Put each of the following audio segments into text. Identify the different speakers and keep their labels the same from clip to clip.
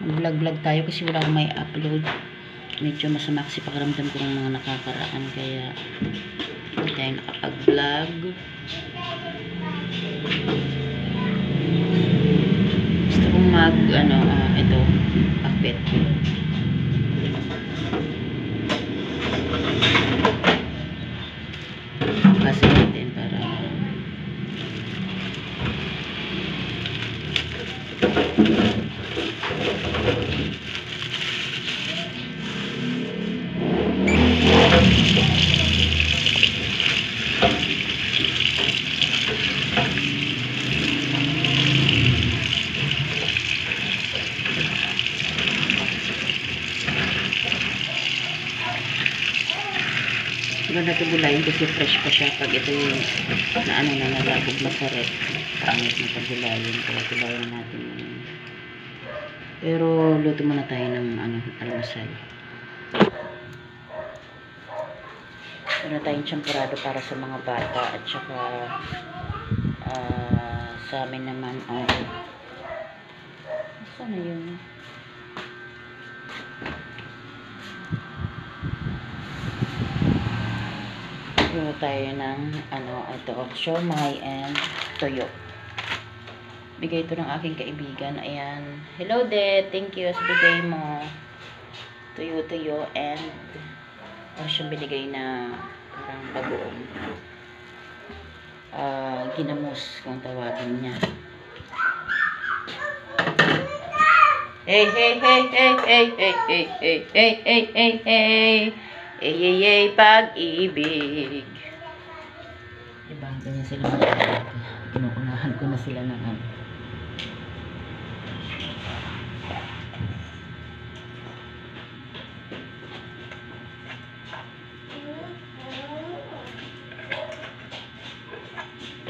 Speaker 1: Mag-vlog tayo kasi wala akong may upload. Medyo masama kasi pakiramdam ko ng mga nakakaraan, kaya hindi tayo nakapag-vlog. Gusto kong ito, akbit. Kasi natin para maganda ito gulayin kasi fresh pa siya. Pag ito yung nalabog na sa rep, pangit na paggulayin, kaya gulayin natin. Pero luto muna tayo ng almusal. Meron tayong champurado para sa mga bata at saka sa amin naman ay saan na yun? Meron tayo ng ito, siomai and toyo. Bigay ito ng aking kaibigan. Ayan. Hello, De. Thank you sa bigay mo. Tuyo and siyang binigay na parang bagoong ginamos kung tawagin niya. Hey, hey, hey, hey, hey, hey, hey, hey, hey, hey, hey, hey, hey, hey, pag-ibig. Diba, ganyan sila mag-ibig. Kinukunahan ko na sila ng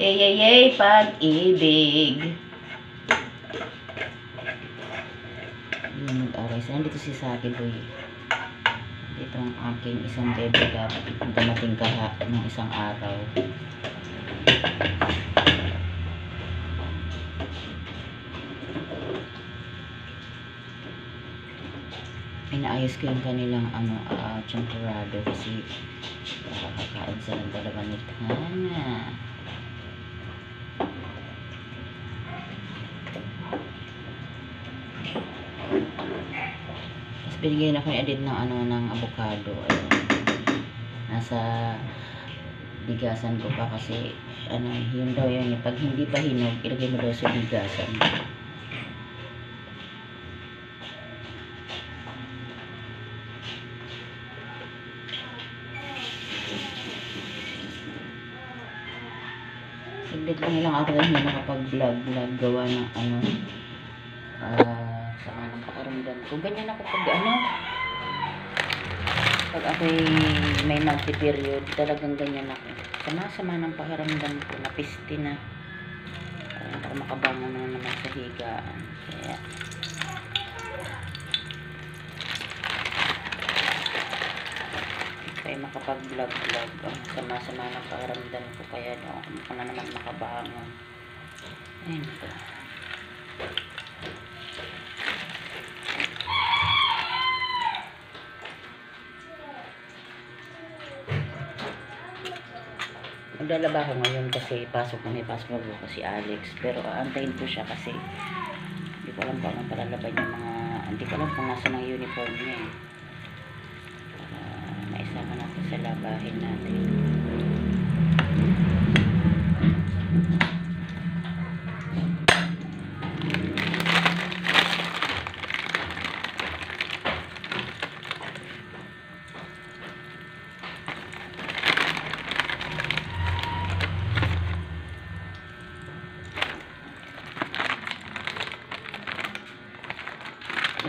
Speaker 1: Hey, pag-ibig. Mag-aray sila. Dito si Saki Boy. Dito ang aking isang bebe lab. Dumating ng isang araw. Inaayos ko yung kanilang champurado kasi kakain sila ng dalawa ni Tana. Binigyan ako ni Adit ng avocado. Ayun. Nasa bigasan ko pa kasi yun daw yun. Pag hindi pa hinog, ilagay mo daw sa bigasan. Saglit lang ilang araw na hindi nakapag-vlog gawa ng sama ng pakaramdam ko. Ganyan ako pag ako'y may multi-period, talagang ganyan ako. Sama-sama ng pakiramdam ko, napiste na. Para makabangon na naman sa higaan. Kaya makapag-vlog. Sama-sama ng pakiramdam ko, kaya ako na naman makabangon. Ayun po. Maglalaba ko ngayon kasi may pasok na bukas si Alex, pero aantayin ko siya kasi hindi ko alam kung anong palalaban yung hindi ko alam kung nasa ng uniform niya para maisama natin sa labahin natin.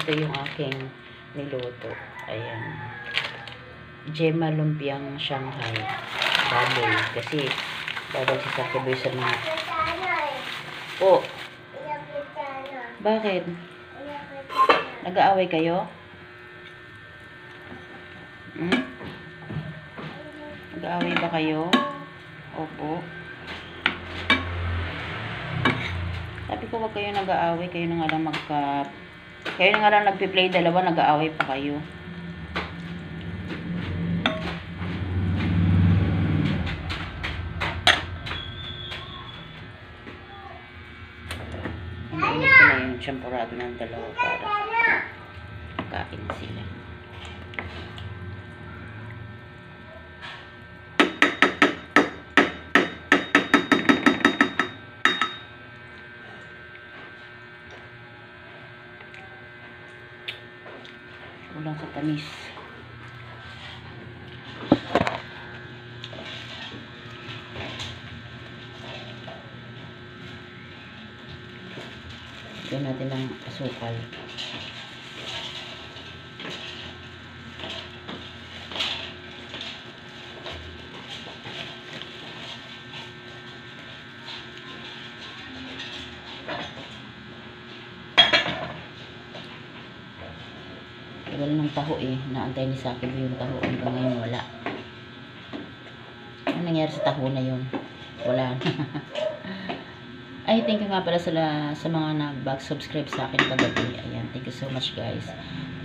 Speaker 1: Ito yung aking niluto. Ayan. Gemma lumpiang Shanghai. Baboy. Kasi baboy si Saki Boy sa mga... Oh. Bakit? Nag-aaway kayo? Nag-aaway ba kayo? Opo. Sabi ko wag kayo nag-aaway. Kayo na nga lang Kayo na nga lang nagpi-play dalawa, nag-aaway pa kayo. Init ko na yung champurado ng dalawa para kain sila. Ulang sa tamis. Lagyan natin ng asukal. Wala ng taho eh. Naantay ni sa akin yung taho. Hanggang ngayon wala. Ano nangyari sa taho na yun? Wala na. Ay, thank you nga pala sa mga nag-subscribe sa akin kagabi. Ayan, thank you so much guys.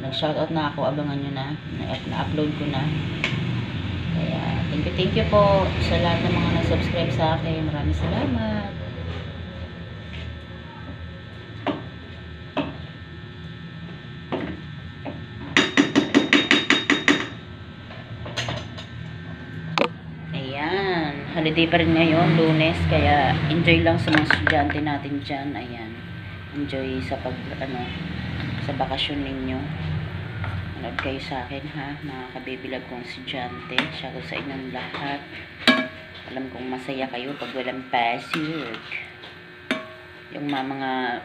Speaker 1: Nag-shoutout na ako. Abangan nyo na. Na-upload ko na. Kaya, thank you po sa lahat ng mga nag-subscribe sa akin. Maraming salamat. Holiday pa rin ngayon, Lunes, kaya enjoy lang sa mga estudyante natin dyan. Ayan, enjoy sa sa bakasyon ninyo. Manood kayo sa akin ha, mga kabibilag kong estudyante. Shout out sa inyong lahat. Alam kong masaya kayo pag walang pasok. Yung mga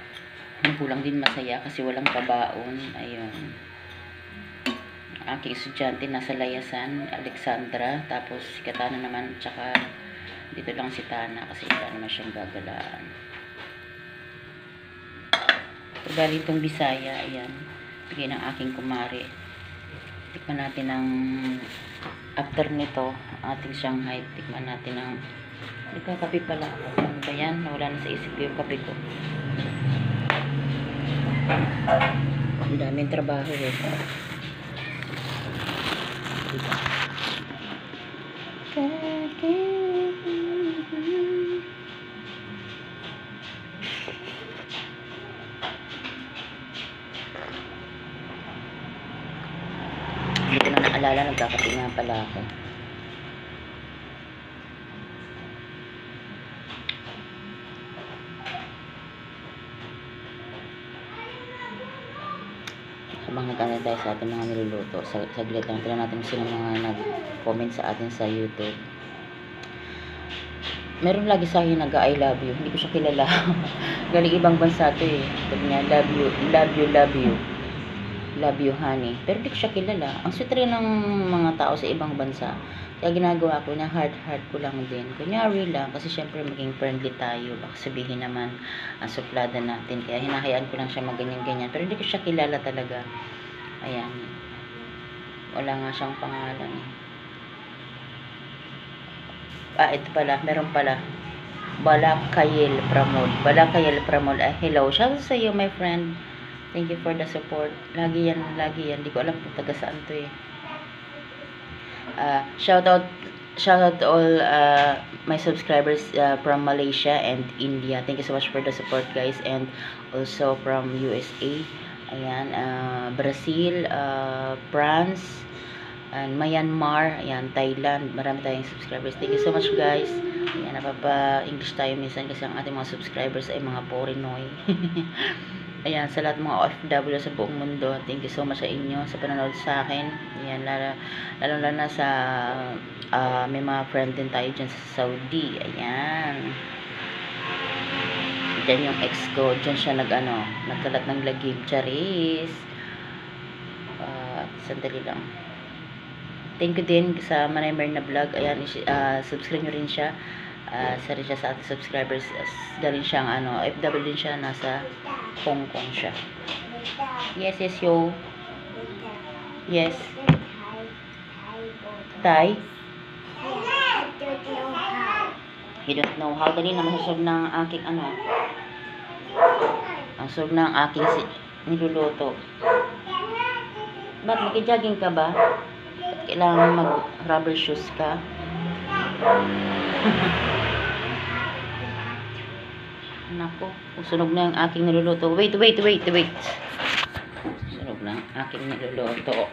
Speaker 1: magulang din masaya kasi walang pabaon. Ayun. Aking estudyante nasa Layasan, Alexandra, tapos si Katana naman, tsaka dito lang si Tana kasi wala naman siyang gagalaan. Galing itong Bisaya, ayan, bigay ng aking kumari. Tikman natin ang after nito, ating Shanghai, tikman natin ang nagkakape pala ako. Ano ba yan? Nawala na sa isip ko yung kape ko. Ang daming trabaho eh. Hindi ko na naalala, nagkakape nga pala ako. Habang nagkano tayo sa ating mga niluluto, saglit lang, tila natin sino mga nag-comment sa atin sa YouTube. Meron lagi sa akin nag-I love you, hindi ko siya kilala. Galing ibang bansa to eh. Sabi niya, love you, love you, love you. Love you honey. Pero hindi ko siya kilala. Ang sweet rin ng mga tao sa ibang bansa. Kaya ginagawa ko na heart ko lang din. Kunyari lang. Kasi syempre maging friendly tayo. Baka sabihin naman ang suplada natin. Kaya hinahayaan ko lang siya maganyan-ganyan. Pero hindi ko siya kilala talaga. Ayan. Wala nga siyang pangalan. Ito pala. Meron pala. Balakayel Pramod. Balakayel Pramod. Hello. Shout out sa iyo my friend. Thank you for the support. Lagi yan, lagi yan. Hindi ko alam kung taga saan to eh. Shout out to all my subscribers from Malaysia and India. Thank you so much for the support guys. And also from USA. Ayan, Brazil, France, and Myanmar, ayan, Thailand. Marami tayong subscribers. Thank you so much guys. Ayan, napapa-English tayo minsan kasi ang ating mga subscribers ay mga Porinoy. Ayan, sa lahat mga OFW sa buong mundo, thank you so much sa inyo sa panonood sa akin. Ayan, lalo na sa may mga friend din tayo dyan sa Saudi. Ayan. Dyan yung ex ko, dyan siya nagkalat ng lagim. Charis. Sandali lang. Thank you din sa Manaymer na vlog. Ayan, subscribe nyo rin siya. Isa rin siya sa ating subscribers. Galing siyang FW din siya, nasa Hong Kong siya. Yes, yo. Yes. Thai? He don't know how. Dali naman susog ng aking ang susog ng aking niluluto. Ba't nag-jogging ka ba? Kailangan mag-rubber shoes ka? Nako, sunog na yung aking niluluto. Wait. Sunog na ang aking niluluto.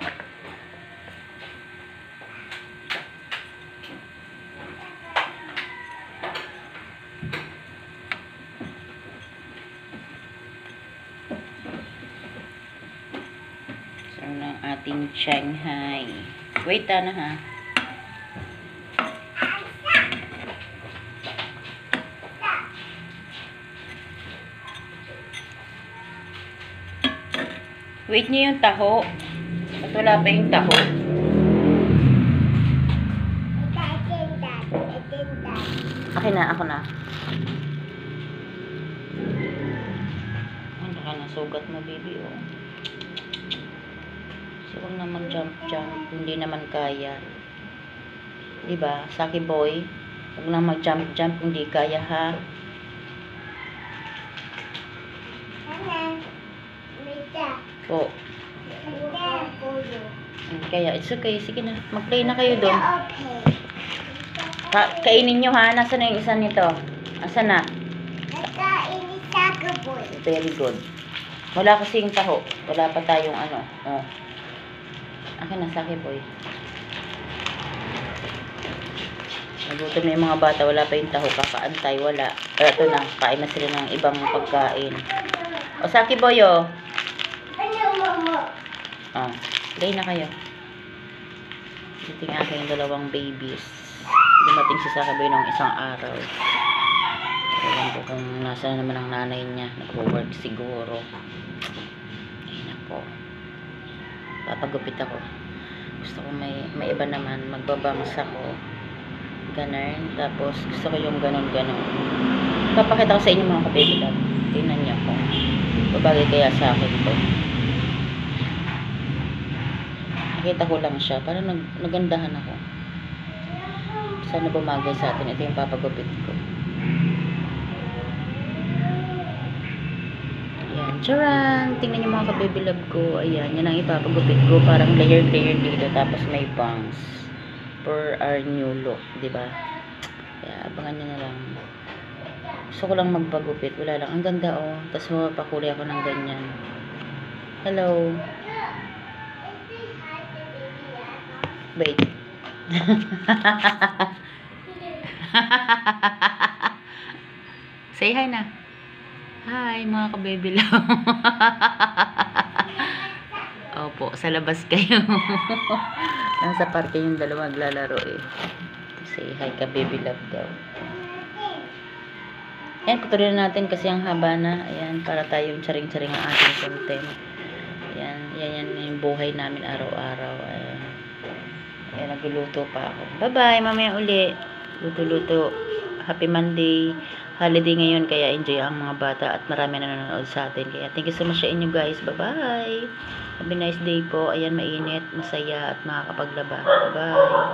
Speaker 1: Sunog na ang ating Shanghai. Wait na ha. Wait niyo yung taho. At wala pa yung taho. Akin na, ako na. Ano ka na, sugat mo, baby, oh. So, huwag na mag-jump. Hindi naman kaya. Diba? Saki boy. Huwag na mag-jump. Hindi kaya, ha? Po. Kaya, it's okay. Sige na. Mag-play na kayo doon. Kainin nyo, ha? Nasaan na yung isa nito? Asan na? Very good. Wala kasi yung taho. Wala pa tayong ano. Oh. Akin na, saki boy. Nagutom na yung mga bata. Wala pa yung taho. Kakaantay. Wala. Ito na. Kain na sila ng ibang pagkain. O, saki boy, oh. Oh, play na kayo. Ito yung aking dalawang babies. Dumating si Saki Boy ng isang araw. Ewan ko kung nasa naman ang nanay niya. Nag-work siguro. Ay nako. Papagupit ako. Gusto ko may iba naman. Magbabangs ako. Ganun. Tapos gusto ko yung ganon-ganon. Papakita ko sa inyo mga ka-baby love. Tingnan niyo kung babagay kaya sa akin to. Nakita ko lang siya. Parang nagandahan ako. Sana bumagay sa atin. Ito yung papagupit ko. Ayan. Charang! Tingnan niyo mga ka-baby love ko. Ayan. Yan ang ipapagupit ko. Parang layer dito. Tapos may bangs. For our new look. Diba? Kaya abangan nyo na lang. Gusto ko lang magpagupit. Wala lang. Ang ganda oh. Tapos mapapakulay ako ng ganyan. Hello. Wait. Say hi na. Hi mga ka-baby love. Opo, sa labas kayo. Nasa parke yung dalawa maglalaro eh. Say hi ka-baby love daw. Ayan, patuloy natin kasi ang haba na. Ayan, para tayong charing-charing ang ating content. Ayan, yan yung buhay namin araw-araw. Ayan. Ayan, nagluluto pa ako. Bye-bye, mamaya uli. Luto-luto. Happy Monday. Holiday ngayon, kaya enjoy ang mga bata at marami na nanonood sa atin. Kaya thank you so much sa inyo guys. Bye-bye. Have a nice day po. Ayan, mainit, masaya at makakapaglaba. Bye-bye.